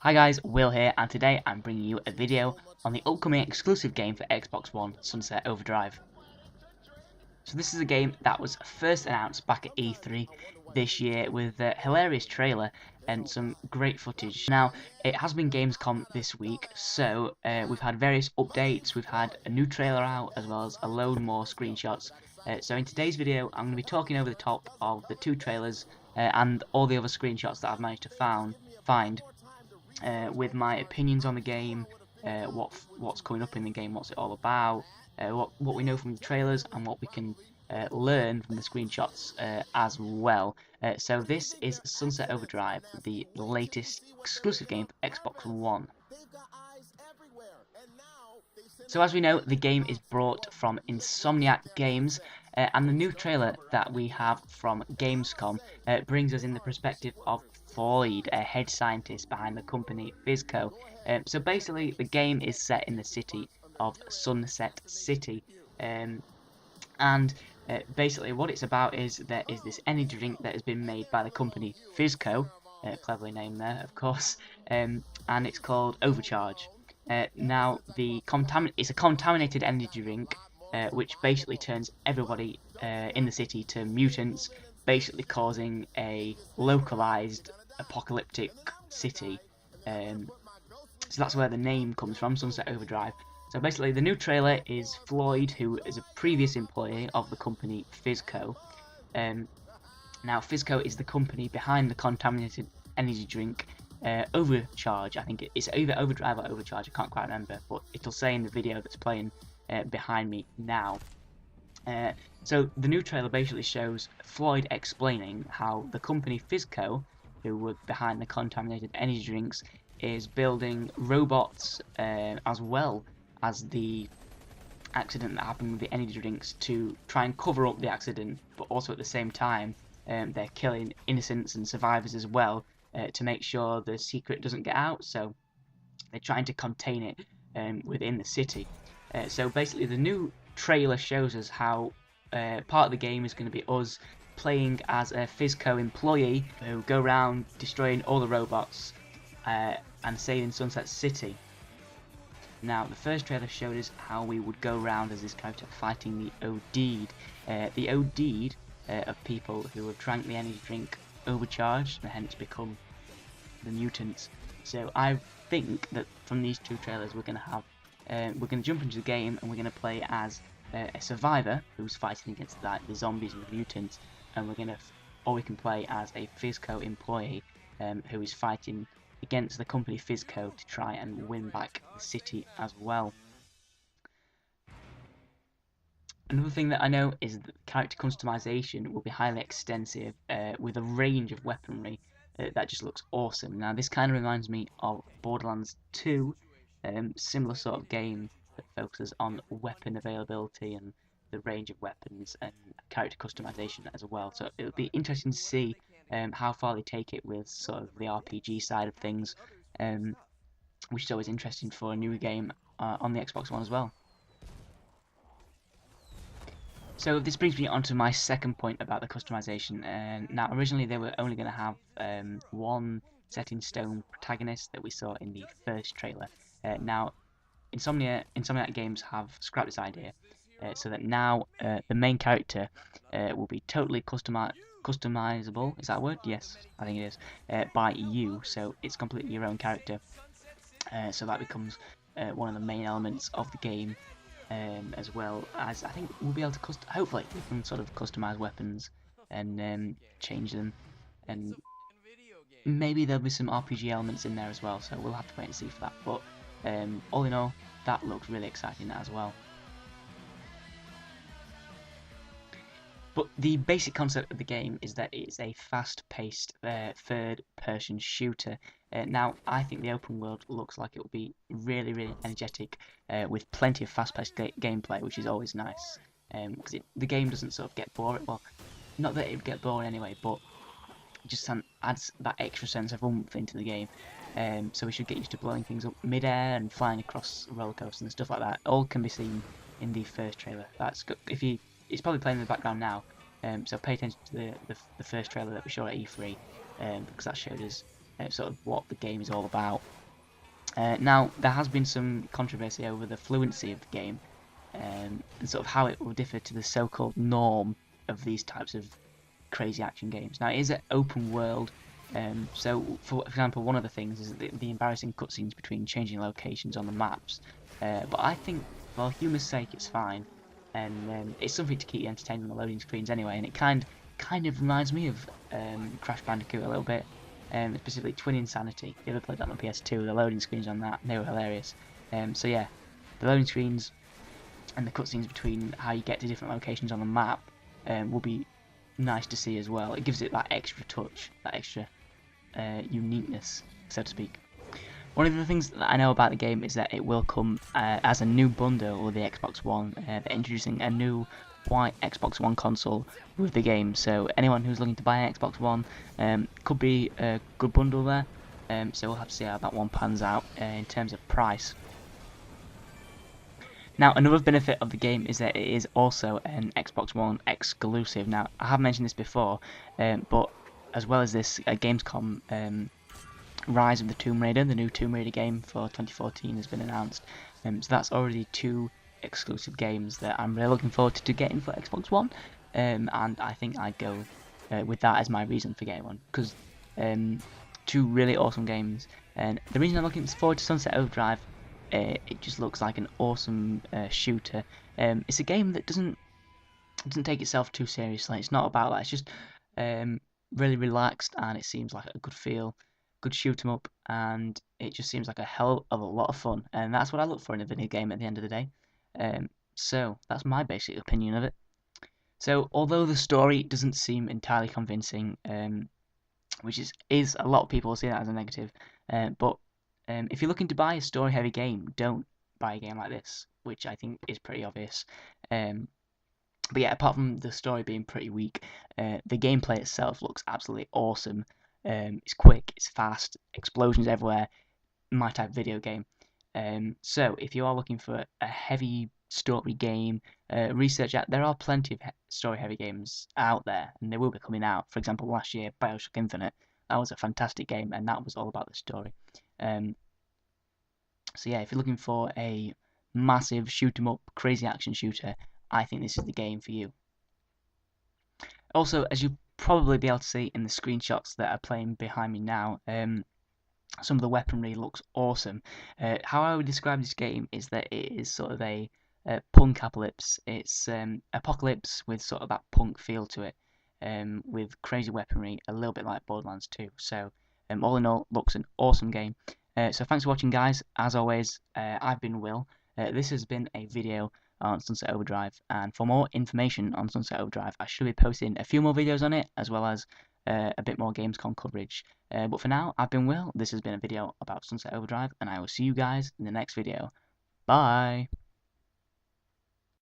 Hi guys, Will here, and today I'm bringing you a video on the upcoming exclusive game for Xbox One, Sunset Overdrive. So this is a game that was first announced back at E3 this year with a hilarious trailer and some great footage. Now, it has been Gamescom this week, so we've had various updates, we've had a new trailer out, as well as a load more screenshots. So in today's video, I'm going to be talking over the top of the two trailers and all the other screenshots that I've managed to find. With my opinions on the game, what's coming up in the game, what's it all about, what we know from the trailers, and what we can learn from the screenshots as well. So this is Sunset Overdrive, the latest exclusive game for Xbox One. So as we know, the game is brought from Insomniac Games, and the new trailer that we have from Gamescom brings us in the perspective of Floyd, a head scientist behind the company Fizco. So basically, the game is set in the city of Sunset City, and basically what it's about is there is this energy drink that has been made by the company Fizco, cleverly named there, of course, and it's called Overcharge. Now, it's a contaminated energy drink, which basically turns everybody in the city to mutants, basically causing a localized apocalyptic city. So that's where the name comes from, Sunset Overdrive. So basically, the new trailer is Floyd, who is a previous employee of the company Fizco. Now, Fizco is the company behind the contaminated energy drink Overcharge. I think it's either Overdrive or Overcharge, I can't quite remember, but it'll say in the video that's playing behind me now. So the new trailer basically shows Floyd explaining how the company Fizco, who were behind the contaminated energy drinks, is building robots as well as the accident that happened with the energy drinks to try and cover up the accident, but also at the same time they're killing innocents and survivors as well, to make sure the secret doesn't get out. So they're trying to contain it within the city. So basically the new trailer shows us how part of the game is going to be us playing as a Fizco employee who go around destroying all the robots and saving Sunset City. Now, the first trailer showed us how we would go around as this character fighting the OD'd. The OD'd of people who have drank the energy drink Overcharged and hence become the mutants. So I think that from these two trailers we're going to jump into the game and we're going to play as a survivor who's fighting against the zombies and the mutants, and we can play as a Fizco employee who is fighting against the company Fizco to try and win back the city as well. Another thing that I know is that character customization will be highly extensive with a range of weaponry that just looks awesome. Now, this kind of reminds me of Borderlands 2, similar sort of game that focuses on weapon availability and the range of weapons and character customization as well. So it'll be interesting to see how far they take it with sort of the RPG side of things, which is always interesting for a new game on the Xbox One as well. So this brings me on to my second point about the customization. Now, originally they were only going to have one set-in-stone protagonist that we saw in the first trailer. Now, Insomniac Games have scrapped this idea, so that now the main character will be totally customizable. Is that a word? Yes, I think it is. By you, so it's completely your own character. So that becomes one of the main elements of the game. As well as I think we'll be able to hopefully we can sort of customize weapons and change them, and maybe there'll be some RPG elements in there as well, so we'll have to wait and see for that. But all in all, that looks really exciting as well. But the basic concept of the game is that it's a fast-paced third-person shooter. Now, I think the open world looks like it will be really, really energetic, with plenty of fast-paced gameplay, which is always nice. Because the game doesn't sort of get boring. Well, not that it would get boring anyway, but it just adds that extra sense of oomph into the game. So we should get used to blowing things up mid-air and flying across roller coasters and stuff like that. All can be seen in the first trailer. That's good. It's probably playing in the background now, so pay attention to the first trailer that we showed at E3, because that showed us sort of what the game is all about. Now, there has been some controversy over the fluency of the game, and sort of how it will differ to the so-called norm of these types of crazy action games. Now, it is an open world, so for example, one of the things is the embarrassing cutscenes between changing locations on the maps. But I think, for humour's sake, it's fine, and it's something to keep you entertained on the loading screens anyway. And it kind of reminds me of Crash Bandicoot a little bit, specifically Twin Insanity. If you ever played that on the PS2, the loading screens on that, they were hilarious. So yeah, the loading screens and the cutscenes between how you get to different locations on the map will be nice to see as well. It gives it that extra touch, that extra uniqueness, so to speak. One of the things that I know about the game is that it will come as a new bundle with the Xbox One. They're introducing a new white Xbox One console with the game, so anyone who's looking to buy an Xbox One could be a good bundle there. So we'll have to see how that one pans out in terms of price. Now, another benefit of the game is that it is also an Xbox One exclusive. Now, I have mentioned this before, but as well as this, Gamescom Rise of the Tomb Raider, the new Tomb Raider game for 2014, has been announced. So that's already 2 exclusive games that I'm really looking forward to getting for Xbox One, and I think I'd go with that as my reason for getting one, because 2 really awesome games. And the reason I'm looking forward to Sunset Overdrive, it just looks like an awesome shooter. It's a game that doesn't take itself too seriously. It's not about that. It's just really relaxed, and it seems like a good feel, good shoot 'em up, and it just seems like a hell of a lot of fun. And that's what I look for in a video game at the end of the day. So that's my basic opinion of it. So although the story doesn't seem entirely convincing, which is a lot of people see that as a negative, but if you're looking to buy a story-heavy game, don't buy a game like this, which I think is pretty obvious. But yeah, apart from the story being pretty weak, the gameplay itself looks absolutely awesome. It's quick, it's fast, explosions everywhere, my type of video game. So if you are looking for a heavy story game, research out. There are plenty of story-heavy games out there, and they will be coming out. For example, last year, BioShock Infinite, that was a fantastic game, and that was all about the story. So yeah, if you're looking for a massive shoot 'em up, crazy action shooter, I think this is the game for you. Also, as you'll probably be able to see in the screenshots that are playing behind me now, some of the weaponry looks awesome. How I would describe this game is that it is sort of a punk apocalypse. It's apocalypse with sort of that punk feel to it, with crazy weaponry, a little bit like Borderlands 2. So all in all, looks an awesome game. So thanks for watching, guys. As always, I've been Will. This has been a video on Sunset Overdrive, and for more information on Sunset Overdrive, I should be posting a few more videos on it, as well as a bit more Gamescom coverage. But for now, I've been Will. This has been a video about Sunset Overdrive, and I will see you guys in the next video. Bye!